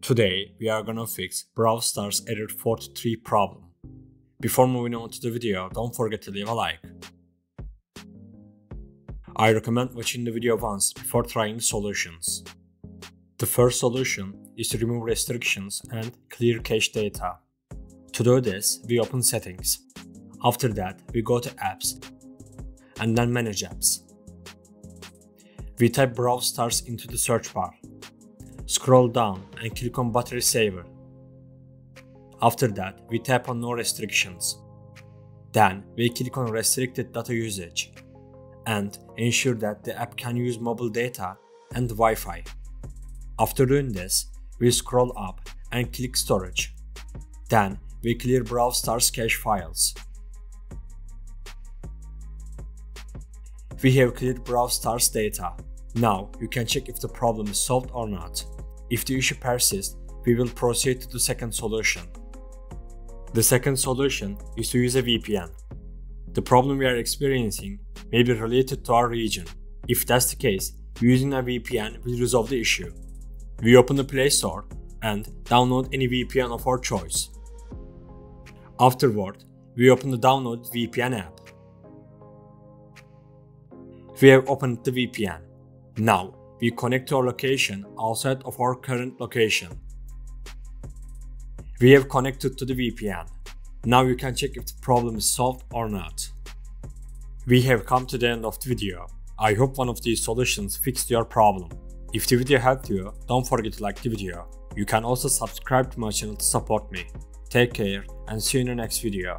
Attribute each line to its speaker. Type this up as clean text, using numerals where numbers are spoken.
Speaker 1: Today, we are gonna fix Brawl Stars Error 43 problem. Before moving on to the video, don't forget to leave a like. I recommend watching the video once before trying the solutions. The first solution is to remove restrictions and clear cache data. To do this, we open Settings. After that, we go to Apps and then Manage Apps. We type Brawl Stars into the search bar. Scroll down and click on Battery Saver. After that, we tap on No Restrictions. Then, we click on Restricted Data Usage and ensure that the app can use mobile data and Wi-Fi. After doing this, we scroll up and click Storage. Then, we clear Brawl Stars cache files. We have cleared Brawl Stars data. Now, you can check if the problem is solved or not. If the issue persists, we will proceed to the second solution. The second solution is to use a VPN. The problem we are experiencing may be related to our region. If that's the case, using a VPN will resolve the issue. We open the Play Store and download any VPN of our choice. Afterward, we open the Download VPN app. We have opened the VPN. Now, we connect to our location outside of our current location. We have connected to the VPN. Now you can check if the problem is solved or not. We have come to the end of the video. I hope one of these solutions fixed your problem. If the video helped you, don't forget to like the video. You can also subscribe to my channel to support me. Take care and see you in the next video.